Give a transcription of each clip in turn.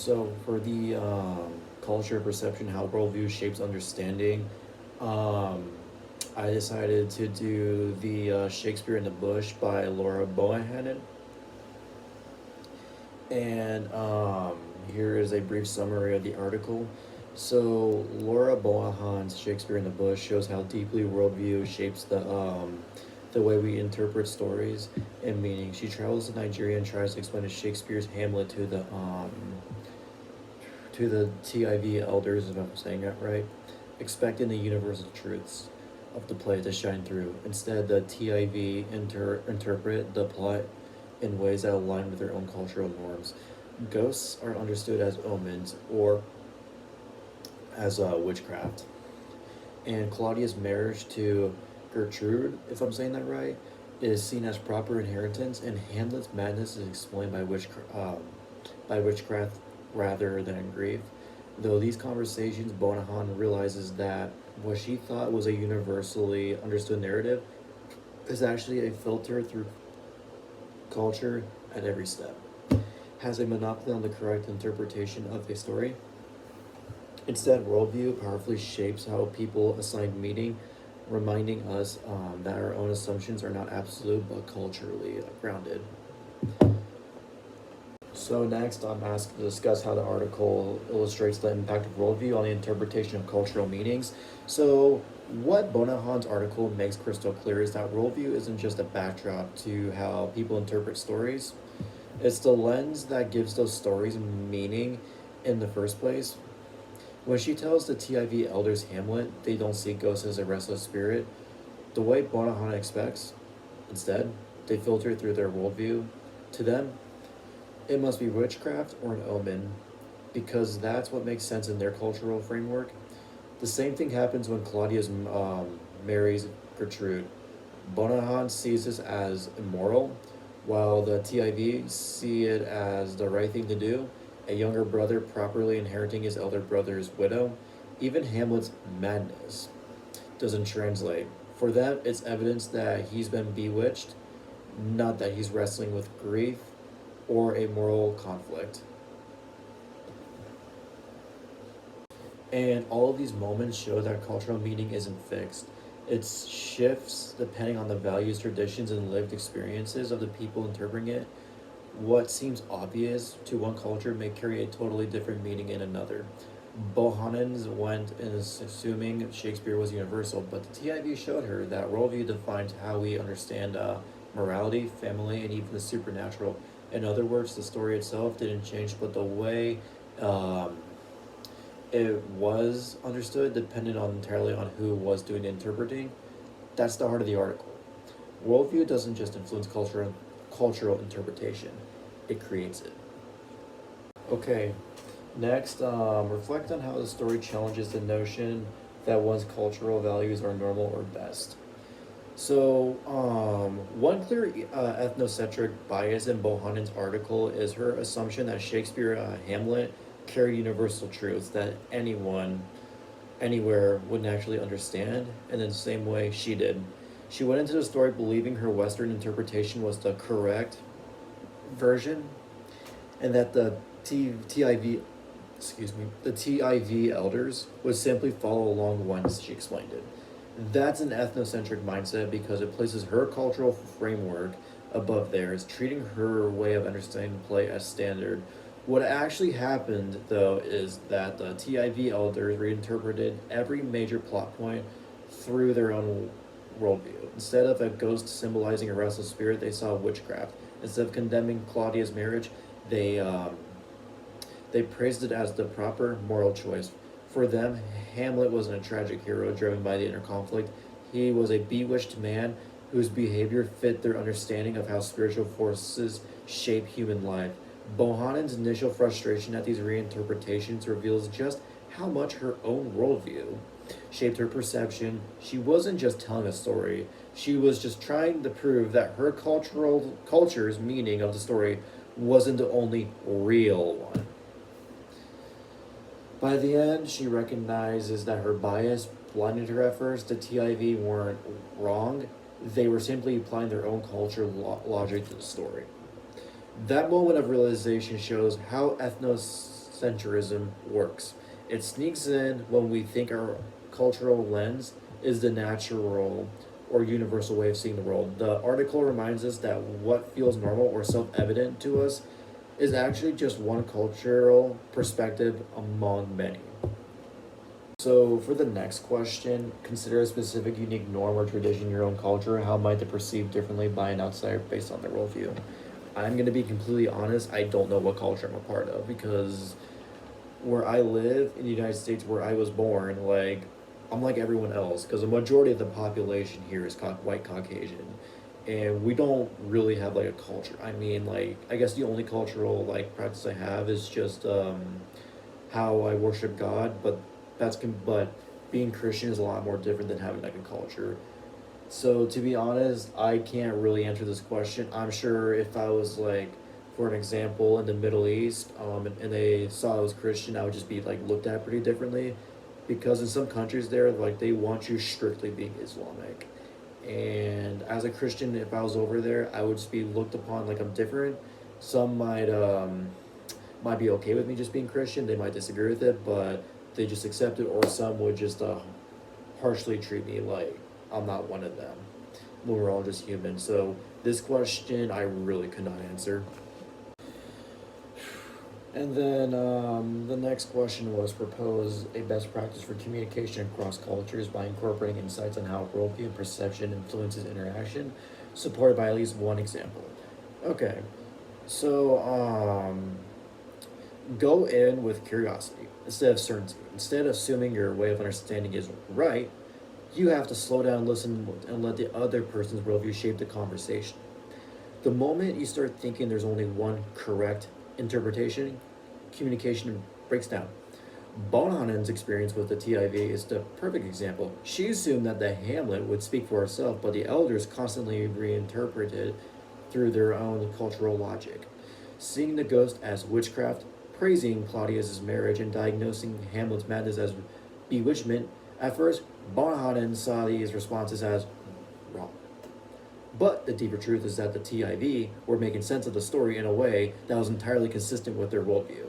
So for the culture perception, how worldview shapes understanding, um, I decided to do the Shakespeare in the Bush by Laura Bohannon, and here is a brief summary of the article. So Laura Bohan's Shakespeare in the Bush shows how deeply worldview shapes the way we interpret stories and meaning. She travels to Nigeria and tries to explain Shakespeare's Hamlet to the TIV elders, if I'm saying that right, expecting the universal truths of the play to shine through. Instead, the TIV interpret the plot in ways that align with their own cultural norms. Ghosts are understood as omens or as witchcraft. And Claudia's marriage to Gertrude, if I'm saying that right, is seen as proper inheritance, and Hamlet's madness is explained by witchcraft rather than grief. Though these conversations, Bonahan realizes that what she thought was a universally understood narrative is actually a filter through culture at every step. Has a monopoly on the correct interpretation of a story. Instead, worldview powerfully shapes how people assign meaning, reminding us that our own assumptions are not absolute but culturally grounded. So next, I'm asked to discuss how the article illustrates the impact of worldview on the interpretation of cultural meanings. So what Bonahan's article makes crystal clear is that worldview isn't just a backdrop to how people interpret stories. It's the lens that gives those stories meaning in the first place. When she tells the TIV elders Hamlet they don't see ghosts as a restless spirit, the way Bonahan expects, instead, they filter through their worldview. To them, it must be witchcraft or an omen, because that's what makes sense in their cultural framework. The same thing happens when Claudius marries Gertrude. Bonahan sees this as immoral, while the TIV see it as the right thing to do, a younger brother properly inheriting his elder brother's widow. Even Hamlet's madness doesn't translate. For them, it's evidence that he's been bewitched, not that he's wrestling with grief or a moral conflict. And all of these moments show that cultural meaning isn't fixed. It shifts depending on the values, traditions, and lived experiences of the people interpreting it. What seems obvious to one culture may carry a totally different meaning in another. Bohannon went in assuming Shakespeare was universal, but the TIV showed her that worldview defines how we understand morality, family, and even the supernatural. In other words, the story itself didn't change, but the way um, it was understood depended on entirely on who was doing the interpreting. That's the heart of the article. Worldview doesn't just influence cultural interpretation; it creates it. Okay, next, reflect on how the story challenges the notion that one's cultural values are normal or best. So, one clear ethnocentric bias in Bohannon's article is her assumption that Shakespeare Hamlet carried universal truths that anyone, anywhere would naturally understand, and in the same way she did. She went into the story believing her Western interpretation was the correct version, and that TIV, the TIV elders would simply follow along once she explained it. That's an ethnocentric mindset because it places her cultural framework above theirs, treating her way of understanding the play as standard. What actually happened, though, is that the TIV elders reinterpreted every major plot point through their own worldview. Instead of a ghost symbolizing a restless spirit, they saw witchcraft. Instead of condemning Claudia's marriage, they um, they praised it as the proper moral choice. For them, Hamlet wasn't a tragic hero driven by the inner conflict. He was a bewitched man whose behavior fit their understanding of how spiritual forces shape human life. Bohannon's initial frustration at these reinterpretations reveals just how much her own worldview shaped her perception. She wasn't just telling a story, she was just trying to prove that her culture's meaning of the story wasn't the only real one. By the end, she recognizes that her bias blinded her at first. The TIV weren't wrong, they were simply applying their own culture logic to the story. That moment of realization shows how Eurocentrism works. It sneaks in when we think our cultural lens is the natural or universal way of seeing the world. The article reminds us that what feels normal or self evident to us is actually just one cultural perspective among many. So, for the next question, consider a specific unique norm or tradition in your own culture. How might they perceive differently by an outsider based on their worldview? I'm going to be completely honest, I don't know what culture I'm a part of because where I live in the United States, where I was born, like, I'm like everyone else because the majority of the population here is white Caucasian. And we don't really have like a culture. I mean, like, I guess the only cultural like practice I have is just how I worship God, but but being Christian is a lot more different than having like a culture. So to be honest, I can't really answer this question. I'm sure if I was like, for an example, in the Middle East, and they saw I was Christian, I would just be like looked at pretty differently, because in some countries there, like they want you strictly being Islamic, and as a Christian, if I was over there, I would just be looked upon like I'm different. Some might be okay with me just being Christian. They might disagree with it, but they just accept it, or some would just harshly treat me like I'm not one of them. When we're all just human. So this question I really could not answer. And then the next question was propose a best practice for communication across cultures by incorporating insights on how worldview and perception influences interaction, supported by at least one example. Okay, so go in with curiosity instead of certainty. Instead of assuming your way of understanding is right, you have to slow down, listen, and let the other person's worldview shape the conversation. The moment you start thinking there's only one correct interpretation, communication breaks down. Bonhannon's experience with the TIV is the perfect example. She assumed that the Hamlet would speak for herself, but the elders constantly reinterpreted through their own cultural logic. Seeing the ghost as witchcraft, praising Claudius's marriage, and diagnosing Hamlet's madness as bewitchment, at first, Bonhannon saw these responses as wrong. But the deeper truth is that the TIV were making sense of the story in a way that was entirely consistent with their worldview.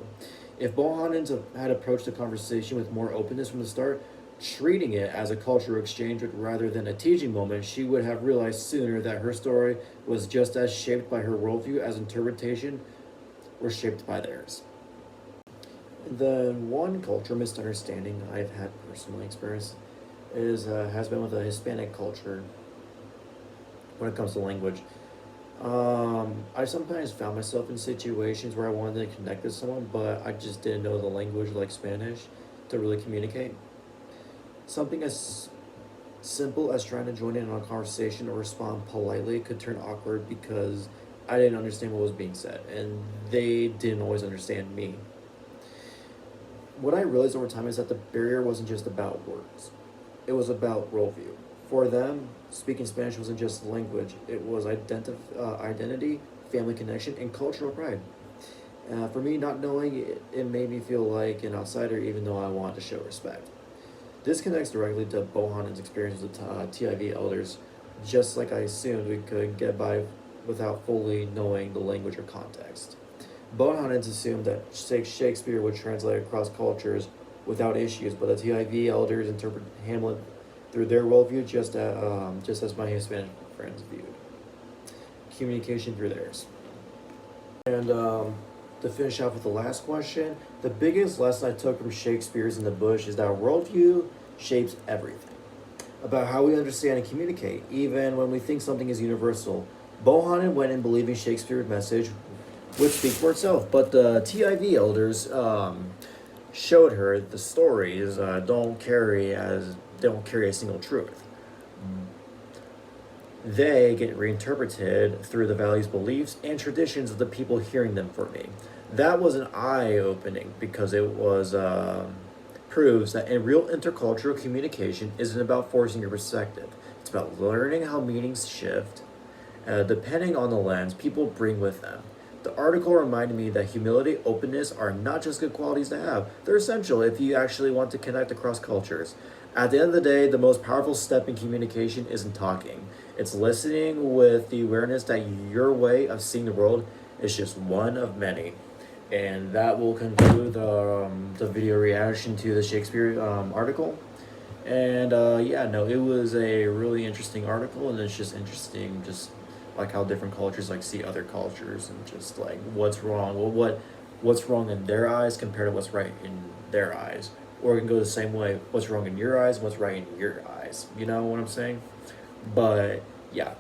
If Bohannon had approached the conversation with more openness from the start, treating it as a cultural exchange rather than a teaching moment, she would have realized sooner that her story was just as shaped by her worldview as interpretation were shaped by theirs. Then one culture misunderstanding I've had personally experienced has been with the Hispanic culture when it comes to language. I sometimes found myself in situations where I wanted to connect with someone, but I just didn't know the language like Spanish to really communicate. Something as simple as trying to join in on a conversation or respond politely could turn awkward because I didn't understand what was being said, and they didn't always understand me. What I realized over time is that the barrier wasn't just about words, it was about worldview. For them, speaking Spanish wasn't just language, it was identity, family connection, and cultural pride. For me, not knowing it made me feel like an outsider even though I wanted to show respect. This connects directly to Bohannon's experience with TIV elders, just like I assumed we could get by without fully knowing the language or context. Bohannon assumed that Shakespeare would translate across cultures without issues, but the TIV elders interpret Hamlet through their worldview just as my Hispanic friends viewed. Communication through theirs. And to finish off with the last question, the biggest lesson I took from Shakespeare's In the Bush is that worldview shapes everything. About how we understand and communicate, even when we think something is universal. Bohannon went in believing Shakespeare's message would speak for itself, but the TIV elders showed her the stories don't carry a single truth. They get reinterpreted through the values, beliefs, and traditions of the people hearing them for me. That was an eye-opening because it was proves that in real intercultural communication isn't about forcing your perspective. It's about learning how meanings shift, depending on the lens people bring with them. The article reminded me that humility, openness are not just good qualities to have. They're essential if you actually want to connect across cultures. At the end of the day, the most powerful step in communication isn't talking. It's listening with the awareness that your way of seeing the world is just one of many. And that will conclude the video reaction to the Shakespeare article. And yeah, no, it was a really interesting article, and it's just interesting, just like how different cultures like see other cultures, and just like what's wrong, what's wrong in their eyes compared to what's right in their eyes, or it can go the same way, what's wrong in your eyes, what's right in your eyes. You know what I'm saying? But yeah,